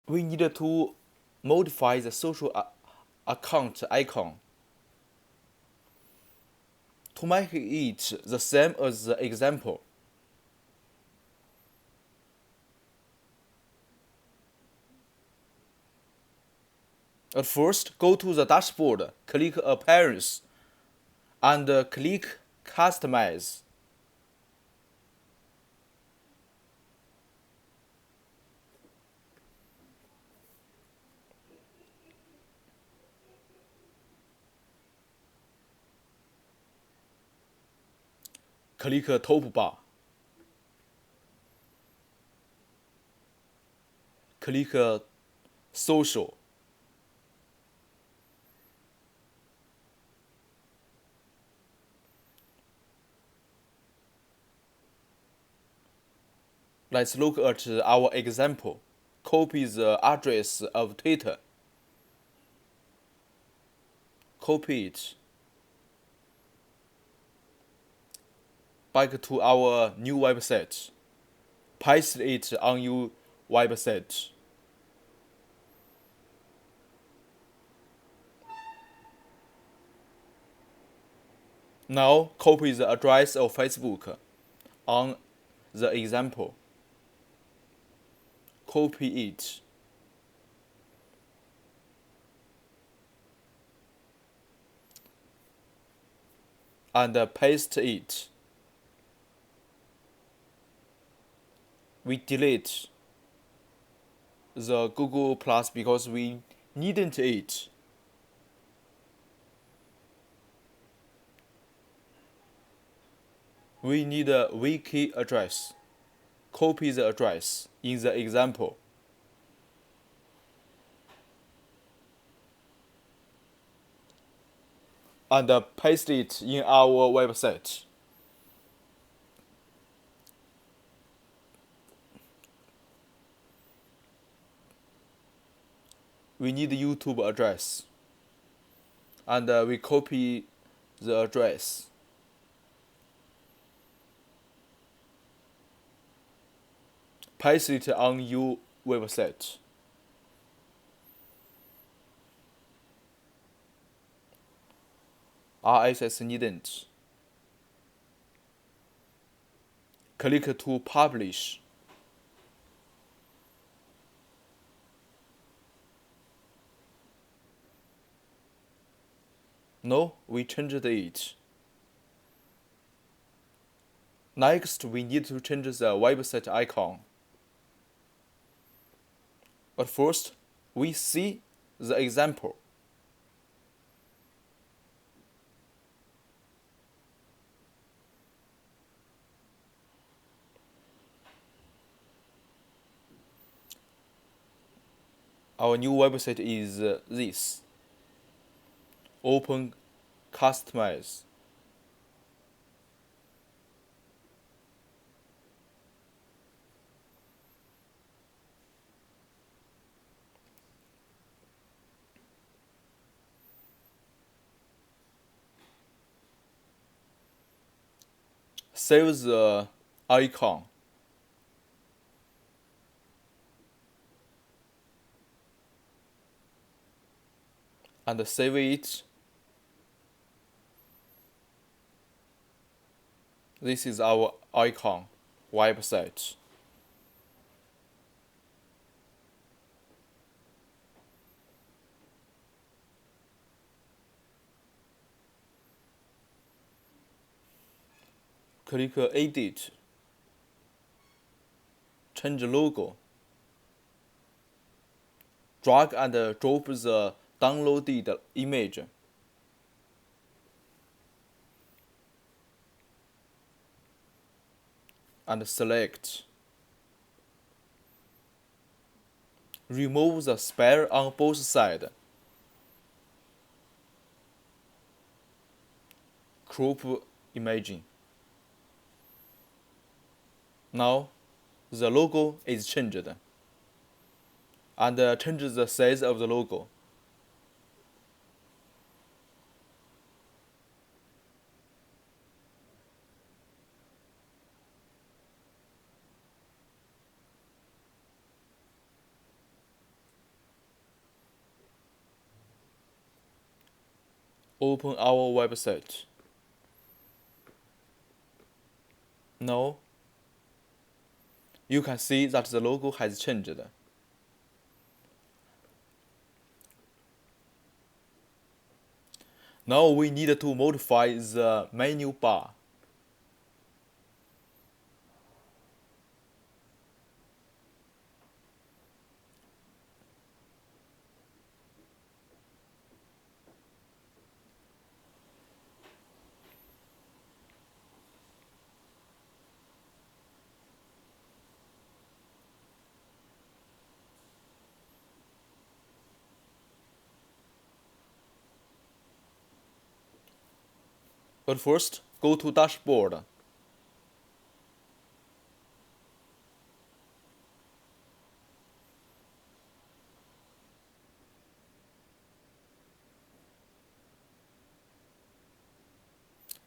we need to modify the social account icon to make it the same as the example. At first, go to the dashboard, click Appearance, and click Customize. Click Top Bar. Click Social. Let's look at our example. Copy the address of Twitter. Copy it. Back to our new website. Paste it on your website. Now copy the address of Facebook on the example. Copy it. And paste it. We delete the Google Plus because we needn't it. We need a wiki address. Copy the address in the example. And paste it in our website. We need YouTube address. And we copy the address. Paste it on your website. RSS needn't. Click to publish. No, we changed it. Next, we need to change the website icon. But first, we see the example. Our new website is this. Open, customize. Save the icon. And save it. This is our icon website. Click Edit. Change logo. Drag and drop the downloaded image. And select. Remove the spare on both sides. Crop imaging. Now the logo is changed. And change the size of the logo. Open our website. Now, you can see that the logo has changed. Now we need to modify the menu bar. But first, go to dashboard.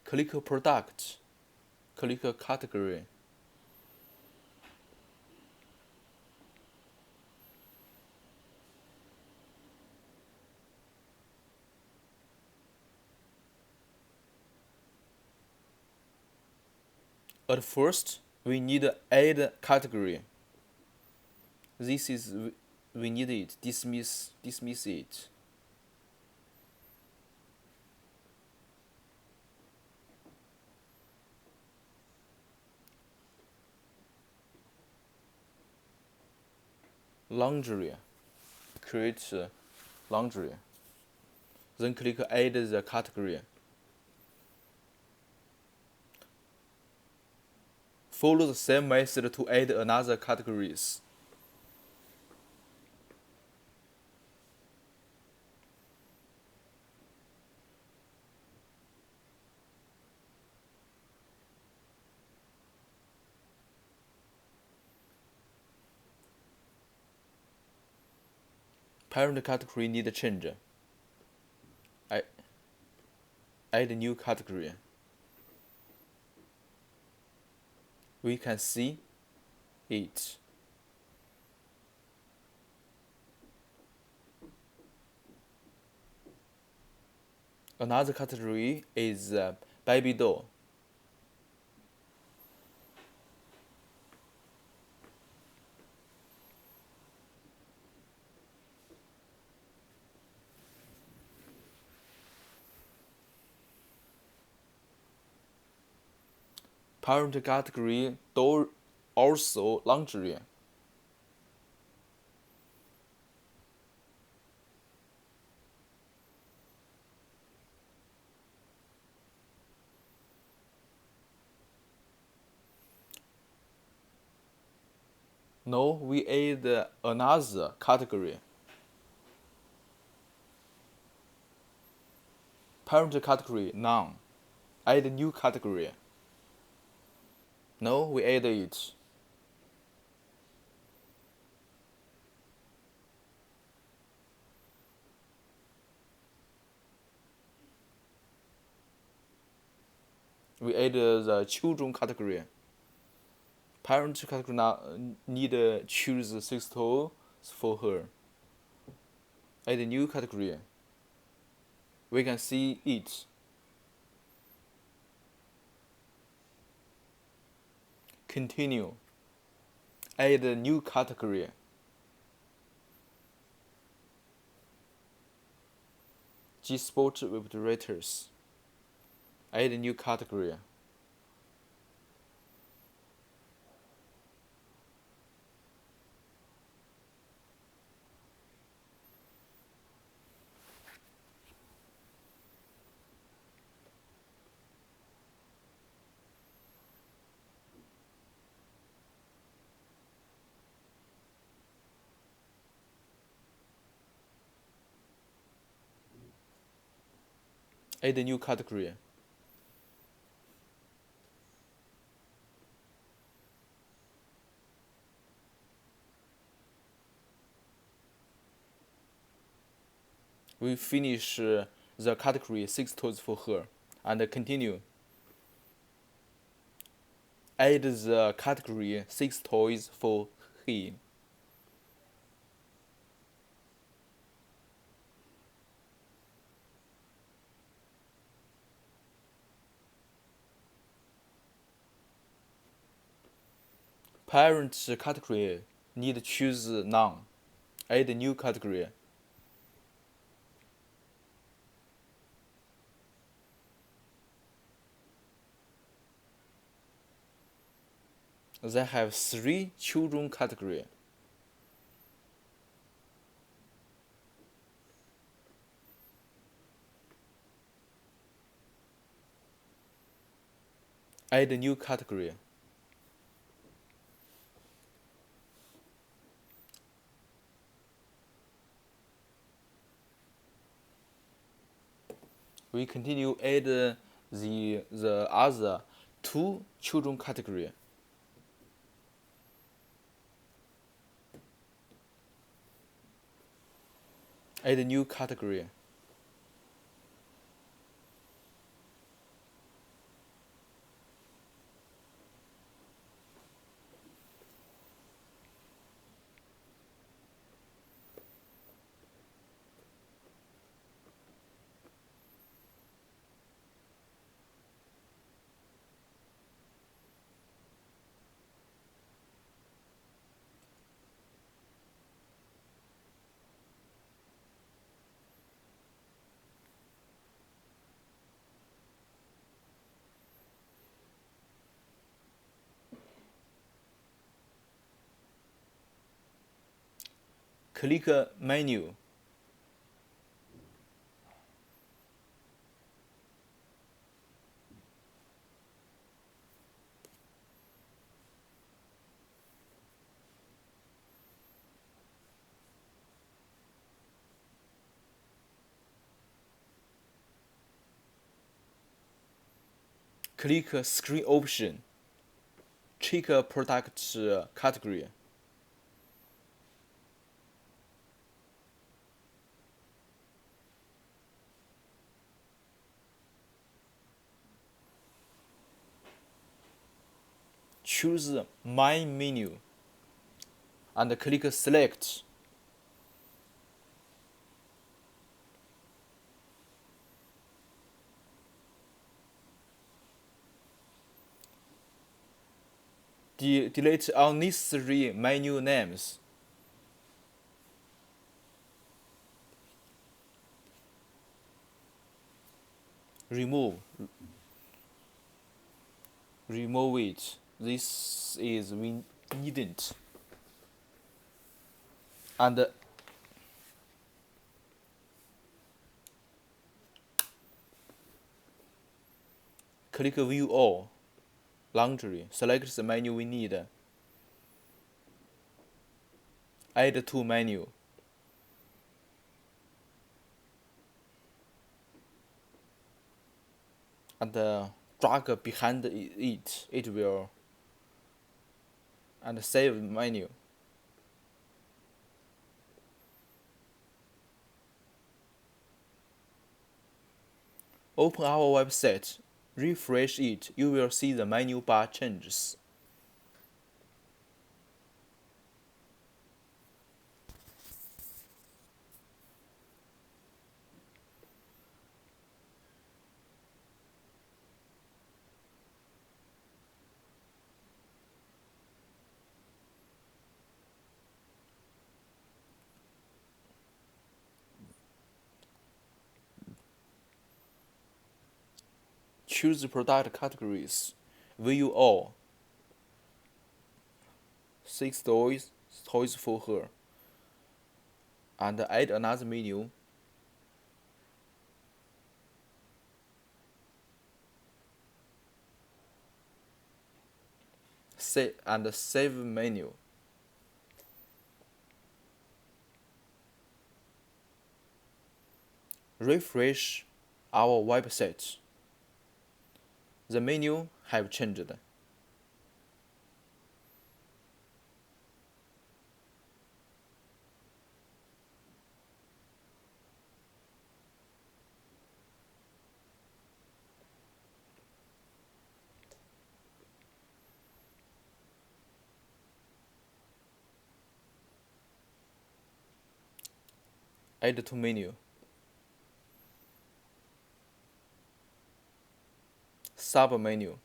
Click product. Click category. At first, we need to add category. This is we need it. Dismiss it. Laundry. Create laundry. Then click add the category. Follow the same method to add another categories. Parent category need change. Add a new category. We can see it. Another category is baby doll. Parent category doll also laundry. Now we add another category. Parent category none. Add new category. Now we add it. We add the children category. Parent category now need to choose 6 toys for her. Add a new category. We can see it. Continue. Add a new category. G-Sport vibrators. Add a new category. Add a new category. We finish the category 6 toys for her and continue. Add the category 6 toys for him. parent category need choose none. Add new category. They have 3 children category. Add a new category. We continue add the other 2 children category. Add a new category. Click menu. Click screen option. Check product category. Choose My Menu and click Select. Delete unnecessary menu names. Remove it. This is we needn't. And click View All. Laundry. Select the menu we need. Add to menu. And drag behind it. It will. And save menu. Open our website. Refresh it. You will see the menu bar changes. Choose the product categories. View all. 6 toys for her. And add another menu. Save menu. Refresh our website. The menu have changed. Add to menu. Sub menu.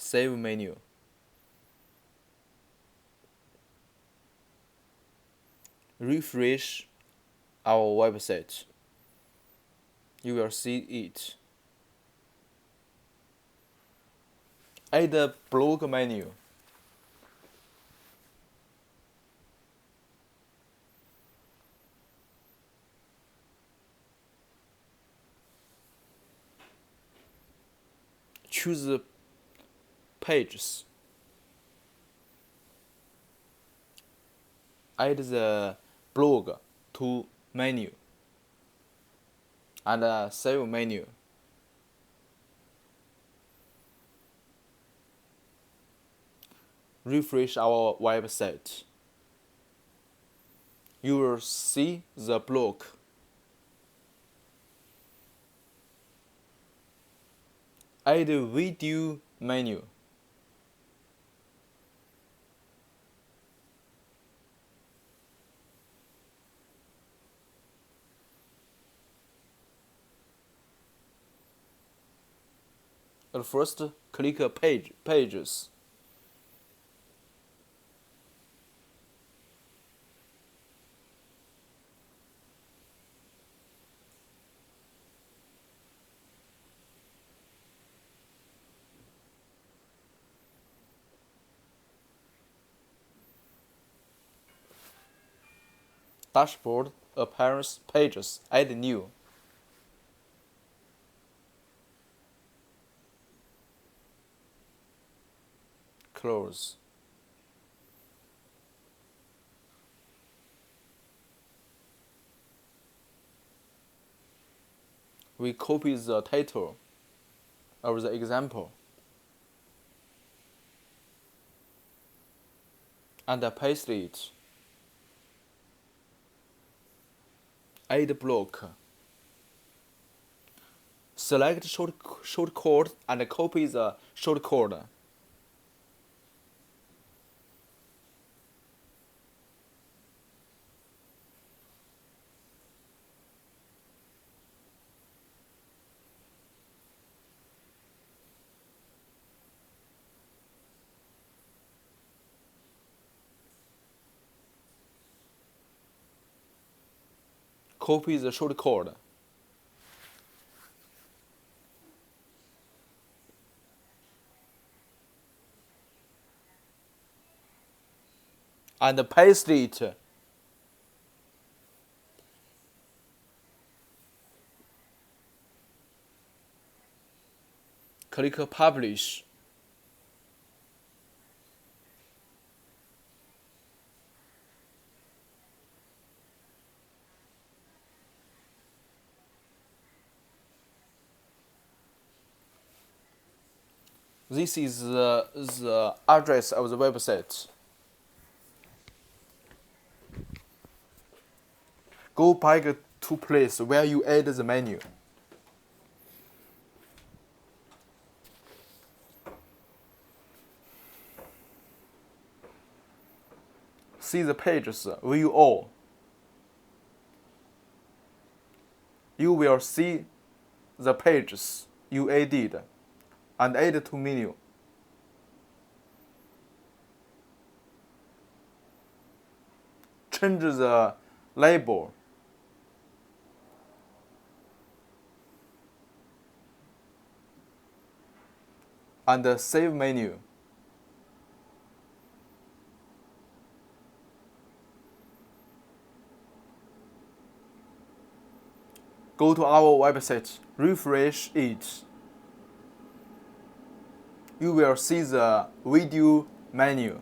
save menu. Refresh our website. You will see it. Add a blog menu. Choose the pages. Add the blog to menu and save menu. Refresh our website. You will see the blog. Add video menu. At first, click pages. Dashboard, appearance, pages, add new. Close. We copy the title of the example and paste it. Add block. Select shortcode and copy the shortcode. Copy the shortcode. And paste it. Click publish. This is the address of the website. Go back to place where you add the menu. See the pages, view all. You will see the pages you added and add to menu. Change the label. And save menu. Go to our website, refresh it. You will see the video menu.